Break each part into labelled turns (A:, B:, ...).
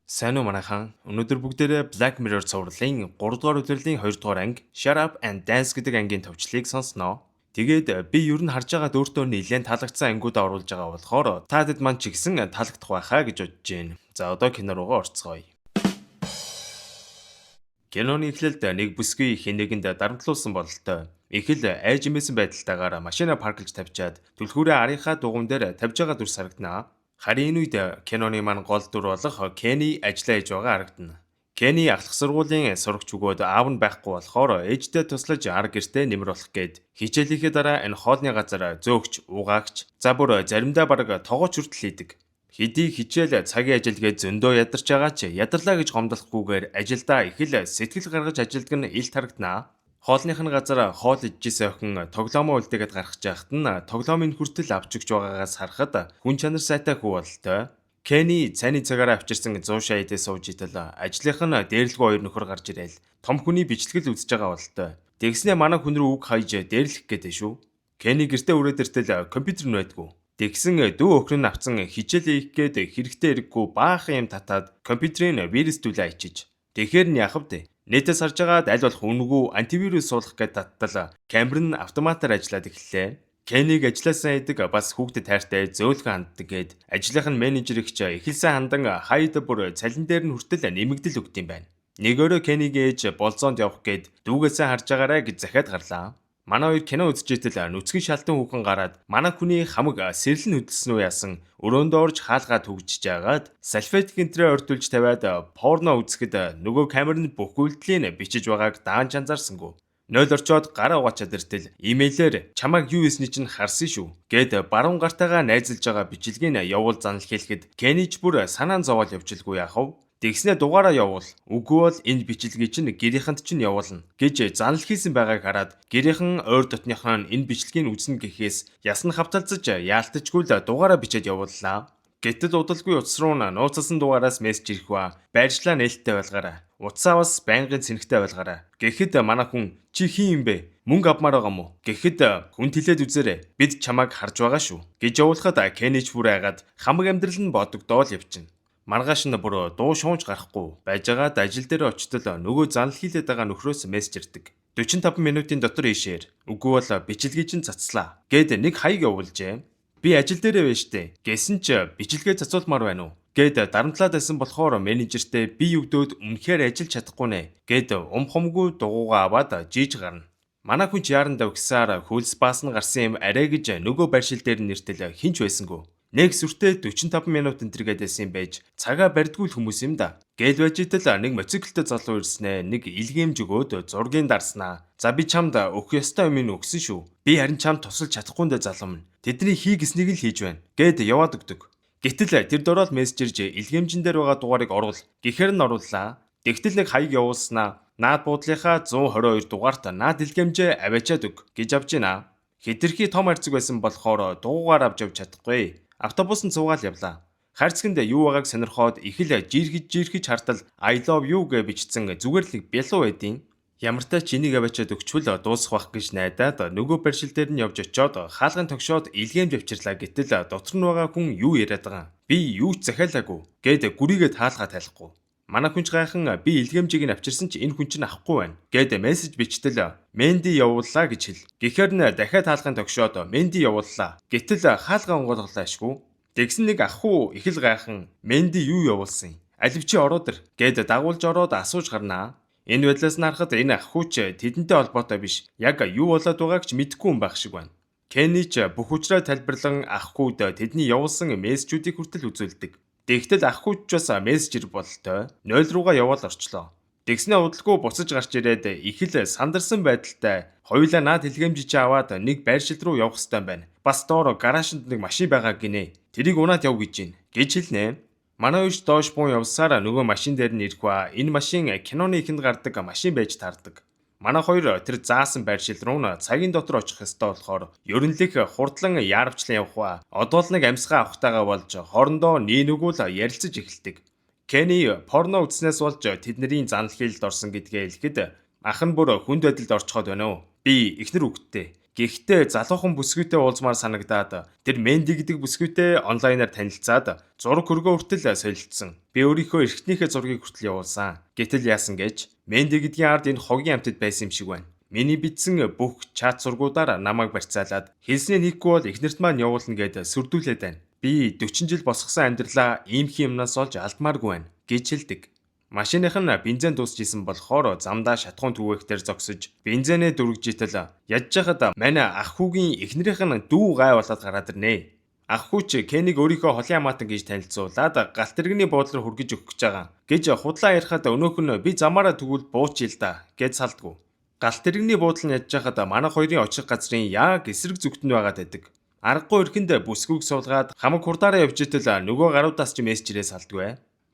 A: Сайн уу манайхан. Өнөөдөр бүгдээрээ Black Mirror цувралын 3 дугаар үлрэлийн 2 дугаар анги Shut Up and Dance гэдэг ангийн төвчлийг сонсноо. Тэгээд би ер нь харж байгаад өөртөө нэлээд таалагдсан ангиудаа оруулж байгаа болохоор та хэд маань ч гэсэн таалагдах байхаа гэж бодож байна. За одоо кино руугаа орцгоё. Киноны эхлэлд нэг бүсгүй хинэгэнд дарамтлуулсан бололтой. Их л айж имээсэн байдалтайгаар машина парклж тавьчаад түлхүүрээ арийнхаа дугуйн дээр тавьж байгаа дүр сарагданаа. Харин энэ үед киноны маань гол дүр болох Кенни ажиллаа хийж байгаа харагдана. Кенни ахлах сургуулийн сурагч өгөөд аав нь байхгүй болохоор ээжтэй туслаж ар гэртээ нэмэр болох гээд хичээлийнхээ дараа энэ хоолны газар зөөгч, угаагч, за бүр заримдаа бараг тогооч хүртэл хийдэг. Хэдий хичээл цагийн ажилгээ зөндөө ядарч байгаа ч ядарлаа гэж гомдлохгүйгээр ажилдаа их л сэтгэл гаргаж ажилдаг нь илт харагданаа. Хоолных нь газар хоол идчихсэн охин тоглоомоо үлдээгээд гаргаж яхад нь тоглоомын хүртэл авч өгч байгаагаас харахад хүн чанар сайтай хүү бололтой. Кенни цайны цагаараа авчирсан 100 шаядээ сууж идэл ажлынх нь дээрлгүй хоёр нөхөр гарч ирээл том хүний бичлэгэл үзэж байгаа бололтой. Тэгснээ манай хүн рүү үг хайж дээрлэх гээдэ шүү. Кенни гэртээ өрөөд иртэл компьютер нь байдгүй. Тэгсэн дүү өхрөн нь авцсан хичээлээ хийх гээд хэрэгтэй хэрэггүй баахан юм татаад компьютерийн вирусдүүлээ ичиж. Тэгэхээр нь яах вэ? Нэтээс харж агаад аль болох үнэгүй антивирус суулгах гээд таттал камер нь автоматар ажиллаад эхэллээ. Кенниг ажилласаа идэг бас хүүхдэд тайртай зөөлхөн ханддаг гээд ажлынх нь менежер ихч эхэлсэн хандан хайд бүр цалин дээр нь хүртэл нэмэгдэл өгд юм байна. Нэг өрөө Кенниг ээж болзоонд явах гээд дүүгээсээ харж агаарай гэж захиад гарлаа. Манай хоёр кино үзчихэтэл нүцгэн шалтан хүүхэн гараад манай хүний хамаг сэрэл нь хөдөлсөн үү яасан өрөөндөө орж хаалгаа түгжиж жагаад салфет гинтрээ ортулж тавиад порно үзэхэд нөгөө камер нь бүх үйлдэлийн бичиж байгааг даанч анзаарсангүй. 0 орчоод гараа угаачаад иртэл имэйлээр чамайг юу хийсний чинь харсан шүү гэд баруун гартайгаа найзалж байгаа бичлэгийг явуул занал хэлэхэд Кенни ч бүр санаан зовоол явчихлгүй яах вэ? Тэгснэ дугаараа явуул. Үгүй бол энэ бичлэгийг чинь гэрийнхэнт чинь явуулна гэж занал хийсэн байгааг хараад гэрийнхэн ойр дотныхоо энэ бичлэгийг үзнэ гэхээс ясна хавталцаж яалтчгүй л дугаараа бичээд явууллаа. Гэтэл удалгүй утас руу нууцсан дугаараас мессеж ирэх ба байршлаа нээлттэй байлгаарай. Утсаа бас байнгын сэнхтэй байлгаарай. Гэхэд манай хүн чи хин юм бэ? Мөнгө авмаар байгаа мó? Гэхэд хүн тэлээд үзээрэй. Бид чамайг харж байгаа шүү гэж явуулахад Кенни ч бүр айгаад хамаг амьдрал нь бодогдоод явчихна. Маргааш нь бүр дуу шуунж гарахгүй байжгаад ажил дээр очтол нөгөө занал хийлээд байгаа нөхрөөс мессеж ирдэг. 45 минутын дотор ийшээр. Үгүй бол бичлэгийг чинь цацлаа гэд нэг хаяг явуулжээ. Би ажил дээрээ байна штэ. Гэсэн ч бичлэгээ цацуулмаар байна уу? Гэд дарамтлаад байсан болохоор менежертэй би өгдөөд үнэхээр ажиллаж чадахгүй нэ гэд умхомгүй дугуугаа аваад жийж гарна. Манай хүн ч яарандаа өгсөөр хөлс баас нь гарсан юм арай гэж нөгөө байршил дээр нэртэл хинч байсангүй. Нэг сүртэй 45 минут энтергээд байсан юм байж цагаа барьдгүй хүмүүс юм да. Гээл байж итэл нэг моциклтэй залуу ирснэ, нэг илгээмж өгөөд зургийг дарснаа. За би чамд өгөх ёстой юм өгсөн шүү. Би харин чамд тусалж чадахгүй нэ залуу минь. Тэдний хийгээснийг л хийж байна. Гэд яваад өгдөг. Гэтэл тэр дөрөөл мессежэрж илгээмжэн дээр байгаа дугаарыг оруул. Гэхээр нь орууллаа. Тэгтэл нэг хаяг явуулснаа. Наад буудлынхаа 122 дугаарт наад илгээмжээ аваачаад өг гэж авч гинэ. Хэтэрхий том харьцаг байсан болохоор дуугаар авч явж чадахгүй. Автобус нь цуугаал явлаа. Хайрцагт юу байгааг сонирхоод их л жирхэж хартал I love you гэж бичсэн зүгээр л бялуу байдیں۔ Ямар ч тач энийг аваачаад өгчвөл дуусах бах гэж найдаад нөгөө барьшил дээр нь явж очиод хаалган тогшоод илгээмж авчирлаа гэтэл дотор нь байгаа хүн юу яриад байгаа. Би юу ч захиалаагүй гэд гүрийгээ таалгаа тайлахгүй. Манай хүнч гайхан би илгээмжийг нь авчирсан ч энэ хүн чинь авахгүй байна гэд мессеж бичтэл Менди явууллаа гэж хэл. Гэхээр нь дахиад хаалган тогшоод Менди явууллаа. Гэтэл хаалгаа онгойлголоо ашгүй. Тэгсэн нэг ах уу их л гайхан Менди юу явуулсан юм? Алив чи ороод ир гэд дагуулж ороод асууж гарнаа. Энэ байдлаас нь харахад энэ ах уу ч тэдэнтэй холбоотой биш. Яг юу болоод байгааг ч мэдэхгүй юм байх шиг байна. Кенни ч бүх учраас тайлбарлан ах хүүд тэдний явуулсан мессежүүдийг хүртэл үзүүлдэг. Тэгтэл ах хүүд ч бас мессежер бололтой 0 руугаа яваал орчлоо. Тэгснээ удалгүй буцаж гарч ирээд их л сандарсан байдалтай хоёулаа наад хэлгээмжиж аваад нэг байршил руу явах хэрэгтэй байна. Бас доор гараашнд нэг машин байгаа гинэ. Тэрийг унаад яв гэж байна гэж хэлнэ. Манай үйш доош буу явсаар нөгөө машин дээр нь ирэх ба энэ машин киноны ихэнд гардаг машин байж таардаг. Манай хоёр тэр заасан байршил руу цагийн дотор очих ёстой болохоор ерөнлөх хурдлан яарвчлан явах ба одоо л нэг амьсгаа авахтайгаа болж хоорондоо нээнүгүүл ярилцаж эхэлдэг. Кенни порно үзснээс болж тэдний занал хийлд орсон гэдгээ хэлэхэд ах нь бүр хүнд байдалд орчход байна уу? Би эхнэр үгттэй. Гэхдээ залуухан бүсгүйтэй уулзмаар санагдаад тэр Менди гэдэг бүсгүйтэй онлайнаар танилцаад зураг хөргөө хүртэл солилцсон. Би өөрийнхөө эргэтнийхээ зургийг хүртэл явуулсан. Гэтэл яасан гэж Менди гэдгийн ард энэ хогийн амьтад байсан юм шиг байна. Миний бичсэн бүх чат зургуудаар намайг барьцаалаад хэлснээ хийхгүй бол эхнэрт маань явуулна гэд сүрдүүлээд байна. Би 40 жил босгосон амьдралаа иймхэн юмнаас олж алдмааргүй байна гэж хэлдэг. Машиных нь бензин дуусчихсан болохоор замдаа шатхуун түгээгтэр зогсож бензинээ дөрвөж итэл ядж хахад манай ах хүүгийн эхнэрийнх нь дүү гай болоод гараад ирнэ. Ах хүү ч Кенийг өөрийнхөө холын хамаатан гэж танилцуулаад галт тэрэгний буудлаар хүргэж өгөх гэж байгаа гэж худлаа ярихад өнөөх нь би замаараа тэгвэл бууч ил да гэж салдгүй. Галт тэрэгний буудлын ядж хахад манай хоёрын очих газрын яг эсрэг зүгт нь байгаад байдаг. Аргагүй өрхөнд бүсгүйг суулгаад хамаг хурдаараа явж итэл нөгөө гаруудаас ч мессежээрээ салдгүй.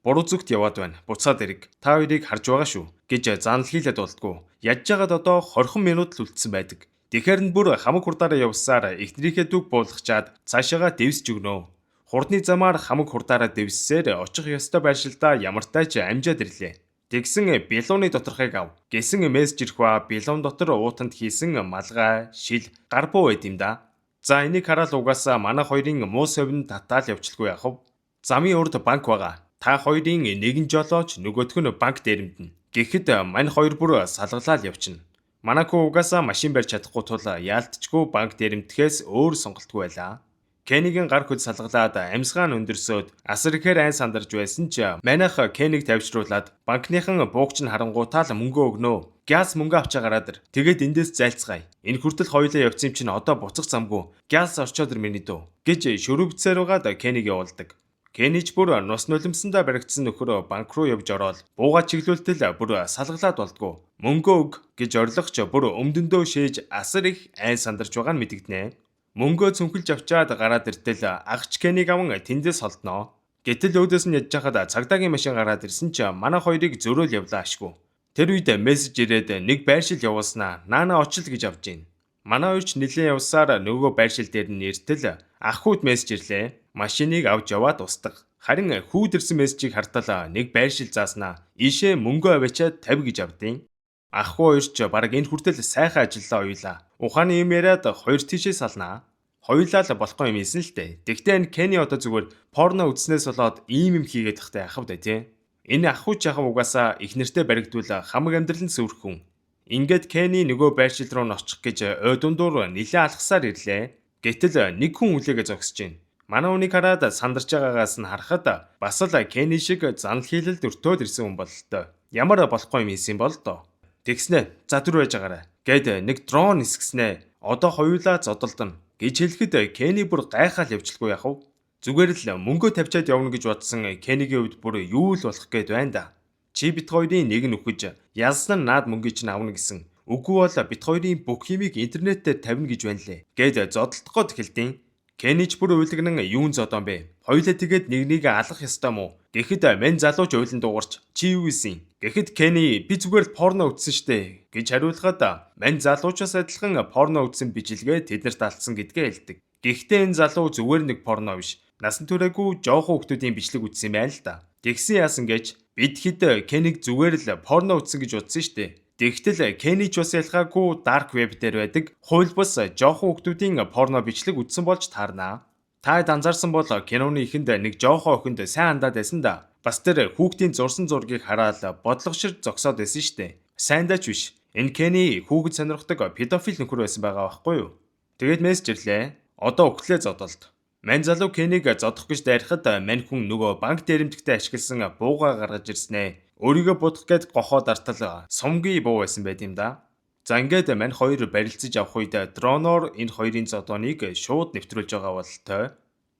A: Буруу зүгт яваад байна. Буцаад ирэг. Та хоёрыг харж байгаа шүү гэж занал хийлээд болтгоо. Ядж хагаад одоо 20 минут л үлдсэн байдаг. Тэгэхэр нь бүр хамаг хурдаараа явсаар эхнэрийнхээ дүг буулгачаад цаашаага дэвсж өгнө. Хурдны замаар хамаг хурдаараа дэвссээр очих ёстой байршилдаа ямартай ч амжаад ирлээ. Тэгсэн билууны доторхыг ав. Гэсэн мессеж ирхва билуун дотор уутанд хийсэн малгай, шил, гарбуу байд юм да. За энийг хараад угаасаа манай хоёрын муу совин татаал явчлгүй яхав. Замын урд банк байгаа. Та хоёрын нэгэн жолооч нөгөөх нь банк дээрэмдэнэ. Гэхэд мань хоёр бүр салгалаад явчихна. Манайхуу угаасаа машин барьж чадахгүй тул яалтчгүй банк дээрэмдэхээс өөр сонголтгүй байлаа. Кенигийн гар хөл салгалаад амьсгаа нь өндөрсөд асар ихээр айн сандарч байсан ч манайх Кенийг тавьчруулад банкныхан буугч нь харангуутаа л мөнгө өгнө. Газ мөнгө авч гараад ир. Тэгээд эндээс зайлцгаая. Энэ хүртэл хоёулаа явцсан юм чинь одоо буцах замгүй. Газ орчоод ир миний дүү гэж шөрөвцээр угаад Кенийг явуулдаг. Кенич бүр нус нулимсандаа баригдсан нөхөр банк руу явж ороод бууга чиглүүлтэл бүр салгалаад болдгоо. Мөнгө өг гэж орлогч бүр өмдөндөө шээж асар их айн сандарч байгаа нь мэдэгдэнэ. Мөнгөө цүнхэлж авчаад гараад иртэл агч Кенийг аван тэндээс холдноо. Гэтэл өөдөөс нь ядж хахад цагдаагийн машин гараад ирсэн ч манай хоёрыг зөрөөл явлаа ашгүй. Тэр үед мессеж ирээд нэг байршил явуулснаа. Наана очил гэж авж гин. Манай хоёрч нэлээд явсаар нөгөө байршил дээр нь иртэл ах хүүд мессеж ирлээ. Машиныг авч яваад устгах. Харин хүүд ирсэн мессежийг хартал нэг байршил зааснаа. Ийшээ мөнгөө авчиад 50 гэж авдیں۔ Ах хүү хоёрч бараг энэ хүртэл сайхан ажиллаа оюулаа. Ухааны юм яриад хоёр тийшээ салнаа. Хоёулаа л болохгүй юм ийсэн л дээ. Тэгтээ энэ Кени одоо зүгээр порно үзснээс болоод ийм юм хийгээд тахтай яхав да тий. Энэ ах хүү жахав угаасаа их нэртэй баригдвал хамаг амьдрал нь сүрэх хүн. Ингээд Кени нөгөө байршил руу ночих гэж ой дундуур нилээ алхасаар ирлээ. Гэтэл нэг хүн үлээгээ зогсож байна. Манай үнийг хараад сандарч байгаагаас нь харахад бас л Кени шиг занал хийлэлд өртөөд ирсэн хүн бололтой. Ямар болохгүй юм ийсэн бол доо. Тэгснэ заdur байж агаарай. Гэд нэг дрон нисгэснэ. Одоо хоёулаа зодолдно гэж хэлэхэд Кени бүр гайхаад явчлгүй яхав. Зүгээр л мөнгөө тавьчаад явна гэж бодсон Кенигийн хувьд бүр юу л болох гээд байна да. Чи бит хоёрын нэг нь үхэж ялсан нь наад мөнгөийг чинь авна гэсэн. Үгүй бол бит хоёрын бүх юмыг интернет дээр тавина гэж байна лээ. Гэд зодолдох гээд хэлдэв. Кенич бүр уйлгнан юун зодон бэ? Хоёулаа тэгээд нэг алах ёстой мó? Гэхэд мэн залууч уйлан дуугарч чи юу ийсэн? Гэхэд Кени би зүгээр л порно үзсэн штэ гэж хариулахад мань залуучаас адилхан порно үзсэн бижилгээ тэднэрт алдсан гэдгээ хэлдэг. Гэхдээ энэ залуу зүгээр нэг порно биш. Насан туршаагүй жоохон хүмүүсийн бичлэг үзсэн юм байна л да. Тэгсэн яасан гэж бид хэд Кенийг зүгээр л порно үзсэн гэж утсан штэ. Тэгтэл Кени ч бас ялгаагүй dark web дээр байдаг хууль бус жоохон хүмүүсийн порно бичлэг үзсэн болж таарнаа. Та анзаарсан бол киноны эхэнд нэг жоохон охинд сайн хандаад байсан да. Бас тэр хүүхдийн зурсан зургийг хараад бодлогошир зогсоод байсан штэ. Сайн даач биш. Энэ Кени хүүхэд сонирхдаг педофил нөхөр байсан байгаа байхгүй юу? Тэгээд мессеж ирлээ. Одоо өгтлээ зодолд. Мань залуу Кенийг зодох гэж дайрахад мань хүн нөгөө банк дээрэмдэгтээ ашигласан бууга гаргаж ирснэ. Өөрийгөө будах гээд гохоод артал сумгийн буу байсан байт юм да. За ингээд мань хоёр барилцаж авах үед дроноор энэ хоёрын зодооныг шууд нэвтрүүлж байгаа бололтой.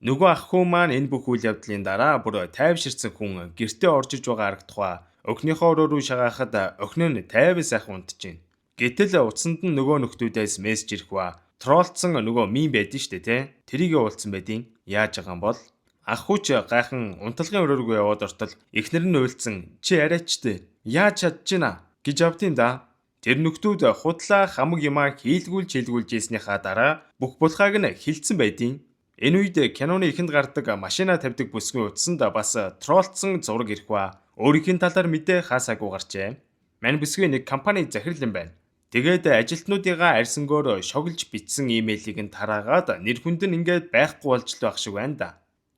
A: Нөгөө ах хүн маань энэ бүх үйл явдлын дараа бүр тайвширсан хүн гэртээ орж иж байгаа харагдахаа. Өхнийхөө өрөө рүү шагаахад өхнөө нь тайван сайхан унтжээ. Гэтэл утсанд нь нөгөө нөхдүүдээс мессеж ирэх ба. Троллцсон нөгөө мим байдэн штэ тий. Тэрийг уулцсан байдیں۔ Яаж байгаа юм бол ах хүүч гайхан унтлагын өрөө рүү яваад ортол эхнэр нь уйлцсан чи арайчтэй яаж чадж гинэ гэж авдیں۔ Да. Тэр нөхдүүд худлаа хамаг юмаа хийлгүүлж ийснийхаа дараа бүх булхааг нь хилцсэн байдیں۔ Энэ үед киноны эхэнд гардаг машина тавьдаг бүсгүй утсанд бас троллцсон зураг ирэх ба өөрийнх нь талаар мэдээ хаасаагүй гарчээ. Мань бүсгүй нэг компани захирал юм байна. Тэгээд ажилтнуудыгаа арьсангоор шоглож бичсэн имэйлийг нь тараагаад нэр хүнд нь ингээд байхгүй болж л байх шиг байна да.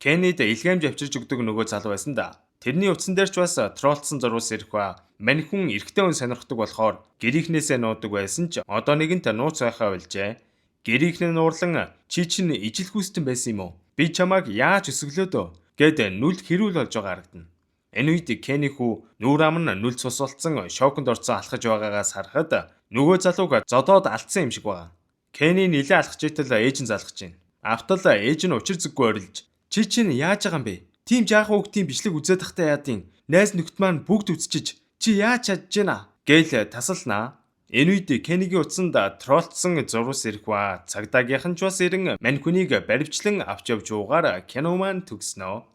A: Кеннид илгээмж авчирч өгдөг нөгөө залуу байсан да. Тэрний утсан дээр ч бас троллсон зурвас ирэх ба мань хүн эрэгтэй хүн сонирхдаг болохоор гэрийнхнээсээ нуудаг байсан ч одоо нэгэнт нууц байхаа болжээ. Гэрийнх нь нуурлан чи чинь ижил хүүстэн байсан юм уу? Би чамайг яаж өсөглөөдөө гэд нүл хэрүүл болж байгаа харагдана. Энэ үед Кенни хүү нүүр ам нь нүл цус болцсон шоконд орцсон алхаж байгаагаас харахад нөгөө залууг зодоод алдсан юм шиг байна. Кенни нилээ алхаж итэл ээж нь залгаж байна. Автал ээж нь учир зүггүй орилж чи чинь яаж байгаа юм бэ? Тим жаахан хүүхдийн бичлэг үзээд тахтай яадын. Найз нөхд маань бүгд үзчихэж чи яаж чадж гинэ? Гээл тасалнаа. Энэ үед Кеннигийн утсанд троллцсон зурвас ирэх ба цагдаагийнхан ч бас ирэн мань хүнийг баривчлан авч явж уугаар кино маань төгснөө.